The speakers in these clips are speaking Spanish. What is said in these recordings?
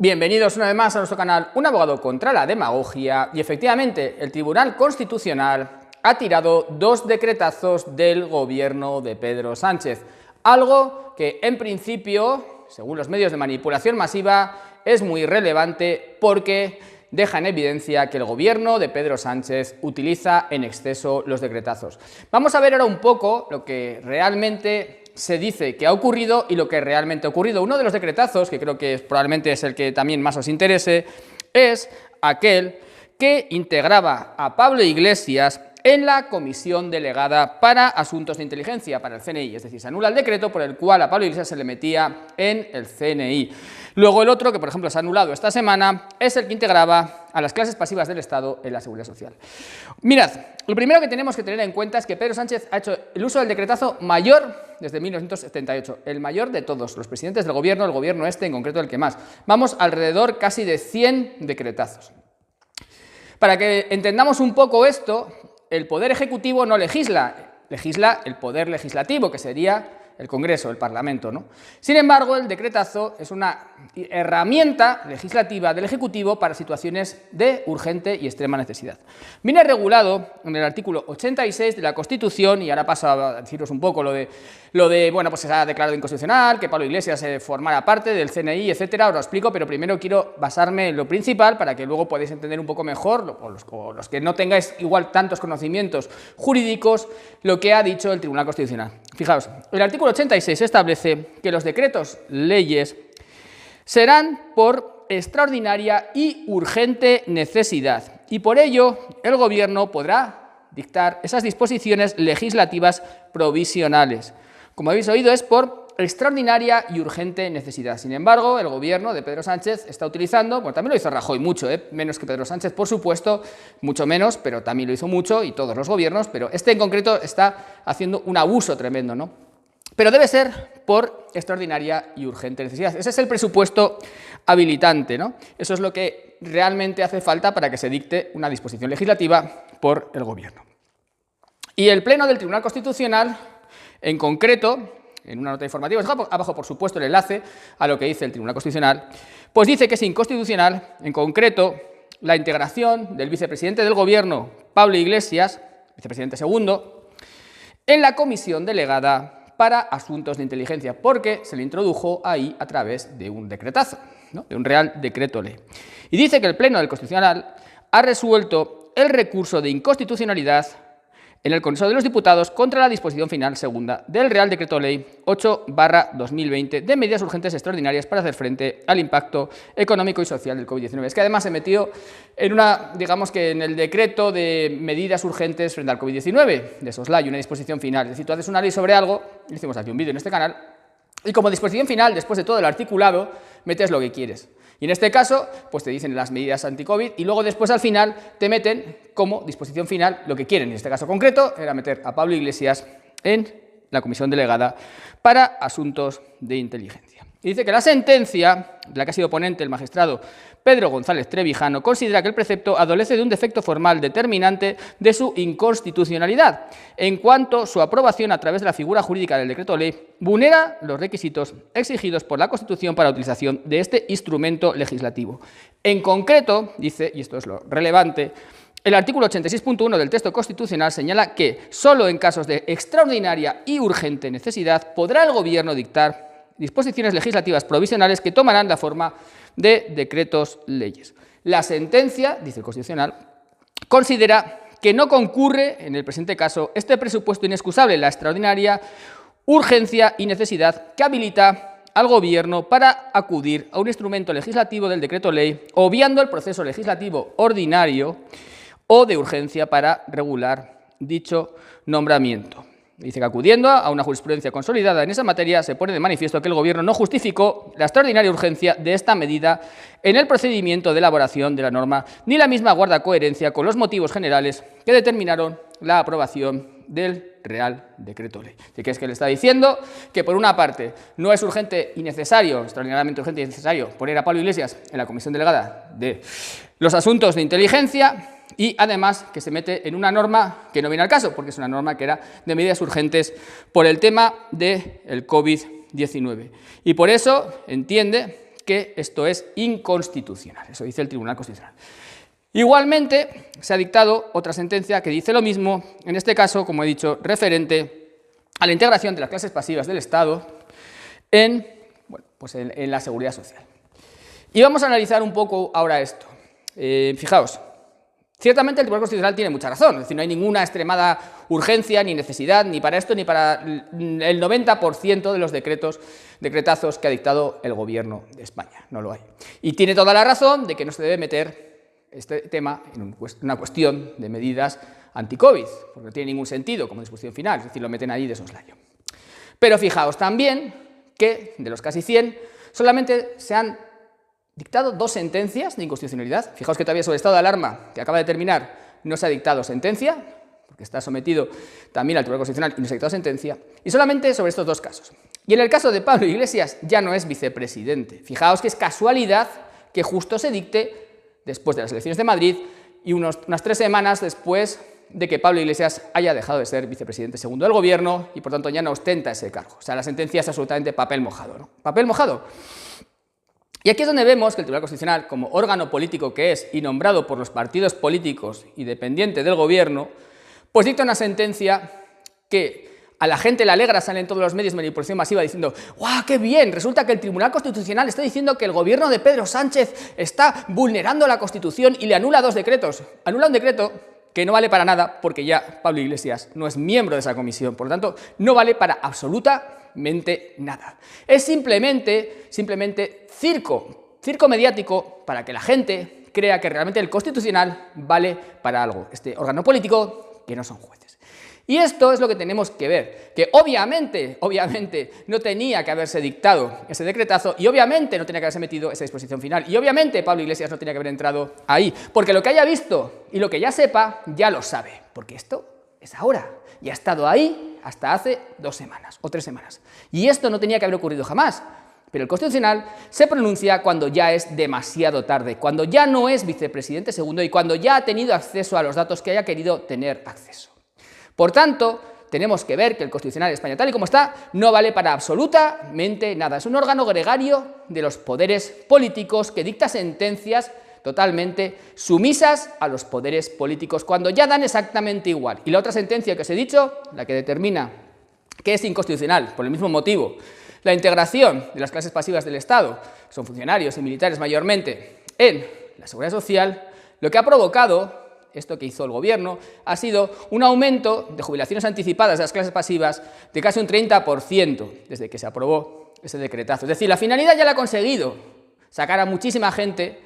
Bienvenidos una vez más a nuestro canal Un abogado contra la demagogia. Y efectivamente, el Tribunal Constitucional ha tirado dos decretazos del gobierno de Pedro Sánchez. Algo que en principio, según los medios de manipulación masiva, es muy relevante porque deja en evidencia que el gobierno de Pedro Sánchez utiliza en exceso los decretazos. Vamos a ver ahora un poco lo que realmente se dice que ha ocurrido y lo que realmente ha ocurrido. Uno de los decretazos, que creo que probablemente es el que también más os interese, es aquel que integraba a Pablo Iglesias en la Comisión Delegada para Asuntos de Inteligencia, para el CNI, es decir, se anula el decreto por el cual a Pablo Iglesias se le metía en el CNI. Luego el otro, que por ejemplo se ha anulado esta semana, es el que integraba a las clases pasivas del Estado en la Seguridad Social. Mirad, lo primero que tenemos que tener en cuenta es que Pedro Sánchez ha hecho el uso del decretazo mayor desde 1978, el mayor de todos los presidentes del gobierno, el gobierno este en concreto el que más. Vamos alrededor casi de 100 decretazos. Para que entendamos un poco esto, el Poder Ejecutivo no legisla, legisla el Poder Legislativo, que sería el Congreso, el Parlamento, ¿no? Sin embargo, el decretazo es una herramienta legislativa del Ejecutivo para situaciones de urgente y extrema necesidad. Viene regulado en el artículo 86 de la Constitución, y ahora paso a deciros un poco lo de bueno, pues se ha declarado inconstitucional, que Pablo Iglesias formara parte del CNI, etcétera, os lo explico, pero primero quiero basarme en lo principal para que luego podáis entender un poco mejor, o los que no tengáis igual tantos conocimientos jurídicos, lo que ha dicho el Tribunal Constitucional. Fijaos, el artículo 86 establece que los decretos leyes serán por extraordinaria y urgente necesidad, y por ello el Gobierno podrá dictar esas disposiciones legislativas provisionales. Como habéis oído, es por extraordinaria y urgente necesidad. Sin embargo, el gobierno de Pedro Sánchez está utilizando, bueno, también lo hizo Rajoy mucho, menos que Pedro Sánchez, por supuesto, mucho menos, pero también lo hizo mucho, y todos los gobiernos, pero este en concreto está haciendo un abuso tremendo, ¿no? Pero debe ser por extraordinaria y urgente necesidad. Ese es el presupuesto habilitante, ¿no? Eso es lo que realmente hace falta para que se dicte una disposición legislativa por el gobierno. Y el Pleno del Tribunal Constitucional, en concreto, en una nota informativa, abajo por supuesto el enlace a lo que dice el Tribunal Constitucional, pues dice que es inconstitucional, en concreto, la integración del vicepresidente del Gobierno, Pablo Iglesias, vicepresidente segundo, en la Comisión Delegada para Asuntos de Inteligencia, porque se le introdujo ahí a través de un decretazo, ¿no? De un Real Decreto Ley. Y dice que el Pleno del Constitucional ha resuelto el recurso de inconstitucionalidad en el Congreso de los Diputados contra la disposición final segunda del Real Decreto Ley 8/2020 de medidas urgentes extraordinarias para hacer frente al impacto económico y social del COVID-19. Es que además se metió en digamos que en el decreto de medidas urgentes frente al COVID-19, de soslayo, una disposición final. Es decir, tú haces una ley sobre algo, hicimos aquí un vídeo en este canal, y como disposición final, después de todo el articulado, metes lo que quieres. Y en este caso, pues te dicen las medidas anti-COVID y luego después al final te meten como disposición final lo que quieren. En este caso concreto era meter a Pablo Iglesias en la Comisión Delegada para Asuntos de Inteligencia. Y dice que la sentencia, de la que ha sido ponente el magistrado Pedro González Trevijano, considera que el precepto adolece de un defecto formal determinante de su inconstitucionalidad, en cuanto su aprobación a través de la figura jurídica del decreto ley vulnera los requisitos exigidos por la Constitución para la utilización de este instrumento legislativo. En concreto, dice, y esto es lo relevante, el artículo 86.1 del texto constitucional señala que solo en casos de extraordinaria y urgente necesidad podrá el Gobierno dictar disposiciones legislativas provisionales que tomarán la forma de decretos leyes. La sentencia, dice el Constitucional, considera que no concurre, en el presente caso, este presupuesto inexcusable, la extraordinaria urgencia y necesidad que habilita al Gobierno para acudir a un instrumento legislativo del decreto ley, obviando el proceso legislativo ordinario o de urgencia para regular dicho nombramiento. Dice que acudiendo a una jurisprudencia consolidada en esa materia se pone de manifiesto que el Gobierno no justificó la extraordinaria urgencia de esta medida en el procedimiento de elaboración de la norma, ni la misma guarda coherencia con los motivos generales que determinaron la aprobación del Real Decreto Ley. Así que es que le está diciendo que por una parte no es urgente y necesario, extraordinariamente urgente y necesario, poner a Pablo Iglesias en la Comisión Delegada de los Asuntos de Inteligencia, y además que se mete en una norma que no viene al caso, porque es una norma que era de medidas urgentes por el tema del COVID-19. Y por eso entiende que esto es inconstitucional. Eso dice el Tribunal Constitucional. Igualmente, se ha dictado otra sentencia que dice lo mismo, en este caso, como he dicho, referente a la integración de las clases pasivas del Estado en la seguridad social. Y vamos a analizar un poco ahora esto. Fijaos, ciertamente el Tribunal Constitucional tiene mucha razón, es decir, no hay ninguna extremada urgencia ni necesidad ni para esto ni para el 90% de los decretazos que ha dictado el Gobierno de España, no lo hay. Y tiene toda la razón de que no se debe meter este tema en una cuestión de medidas anti-COVID, porque no tiene ningún sentido como disposición final, es decir, lo meten ahí de soslayo. Pero fijaos también que de los casi 100, solamente se han dictado 2 sentencias de inconstitucionalidad. Fijaos que todavía sobre el estado de alarma, que acaba de terminar, no se ha dictado sentencia, porque está sometido también al Tribunal Constitucional y no se ha dictado sentencia, y solamente sobre estos 2 casos. Y en el caso de Pablo Iglesias ya no es vicepresidente. Fijaos que es casualidad que justo se dicte después de las elecciones de Madrid y unas 3 semanas después de que Pablo Iglesias haya dejado de ser vicepresidente segundo del Gobierno y por tanto ya no ostenta ese cargo. O sea, la sentencia es absolutamente papel mojado, ¿no? Papel mojado. Y aquí es donde vemos que el Tribunal Constitucional, como órgano político que es y nombrado por los partidos políticos y dependiente del Gobierno, pues dicta una sentencia que a la gente le alegra, salen todos los medios de manipulación masiva diciendo ¡guau, qué bien! Resulta que el Tribunal Constitucional está diciendo que el Gobierno de Pedro Sánchez está vulnerando la Constitución y le anula 2 decretos. Anula un decreto que no vale para nada porque ya Pablo Iglesias no es miembro de esa comisión, por lo tanto no vale para absolutamente nada. Es simplemente circo mediático para que la gente crea que realmente el Constitucional vale para algo, este órgano político que no son jueces. Y esto es lo que tenemos que ver, que obviamente no tenía que haberse dictado ese decretazo y obviamente no tenía que haberse metido esa disposición final y obviamente Pablo Iglesias no tenía que haber entrado ahí, porque lo que haya visto y lo que ya sepa, ya lo sabe, porque esto es ahora y ha estado ahí hasta hace 2 semanas o 3 semanas. Y esto no tenía que haber ocurrido jamás, pero el Constitucional se pronuncia cuando ya es demasiado tarde, cuando ya no es vicepresidente segundo y cuando ya ha tenido acceso a los datos que haya querido tener acceso. Por tanto, tenemos que ver que el Constitucional de España, tal y como está, no vale para absolutamente nada. Es un órgano gregario de los poderes políticos que dicta sentencias totalmente sumisas a los poderes políticos, cuando ya dan exactamente igual. Y la otra sentencia que os he dicho, la que determina que es inconstitucional, por el mismo motivo, la integración de las clases pasivas del Estado, que son funcionarios y militares mayormente, en la seguridad social, lo que ha provocado esto que hizo el Gobierno ha sido un aumento de jubilaciones anticipadas de las clases pasivas de casi un 30% desde que se aprobó ese decretazo. Es decir, la finalidad ya la ha conseguido, sacar a muchísima gente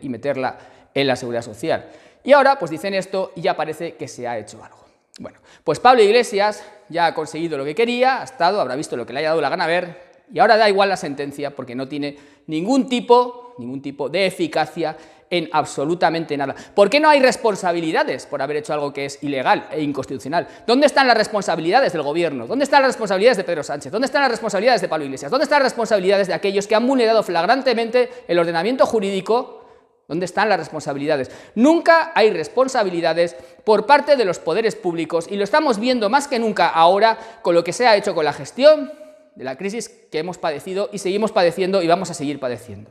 y meterla en la seguridad social. Y ahora pues dicen esto y ya parece que se ha hecho algo. Bueno, pues Pablo Iglesias ya ha conseguido lo que quería, habrá visto lo que le haya dado la gana ver y ahora da igual la sentencia porque no tiene ningún tipo de eficacia en absolutamente nada. ¿Por qué no hay responsabilidades por haber hecho algo que es ilegal e inconstitucional? ¿Dónde están las responsabilidades del Gobierno? ¿Dónde están las responsabilidades de Pedro Sánchez? ¿Dónde están las responsabilidades de Pablo Iglesias? ¿Dónde están las responsabilidades de aquellos que han vulnerado flagrantemente el ordenamiento jurídico? ¿Dónde están las responsabilidades? Nunca hay responsabilidades por parte de los poderes públicos y lo estamos viendo más que nunca ahora con lo que se ha hecho con la gestión de la crisis que hemos padecido y seguimos padeciendo y vamos a seguir padeciendo.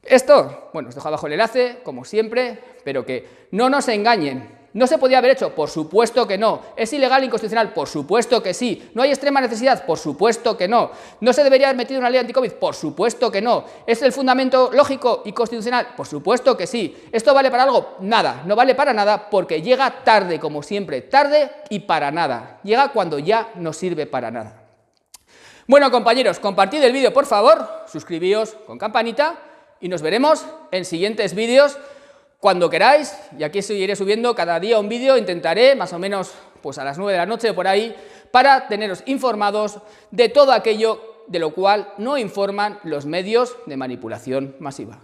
Esto, bueno, os dejo abajo el enlace, como siempre, pero que no nos engañen. ¿No se podía haber hecho? Por supuesto que no. ¿Es ilegal e inconstitucional? Por supuesto que sí. ¿No hay extrema necesidad? Por supuesto que no. ¿No se debería haber metido una ley anti-COVID? Por supuesto que no. ¿Es el fundamento lógico y constitucional? Por supuesto que sí. ¿Esto vale para algo? Nada. No vale para nada porque llega tarde, como siempre. Tarde y para nada. Llega cuando ya no sirve para nada. Bueno, compañeros, compartid el vídeo, por favor. Suscribíos con campanita. Y nos veremos en siguientes vídeos cuando queráis, y aquí seguiré subiendo cada día un vídeo, intentaré más o menos pues a las 9 de la noche o por ahí, para teneros informados de todo aquello de lo cual no informan los medios de manipulación masiva.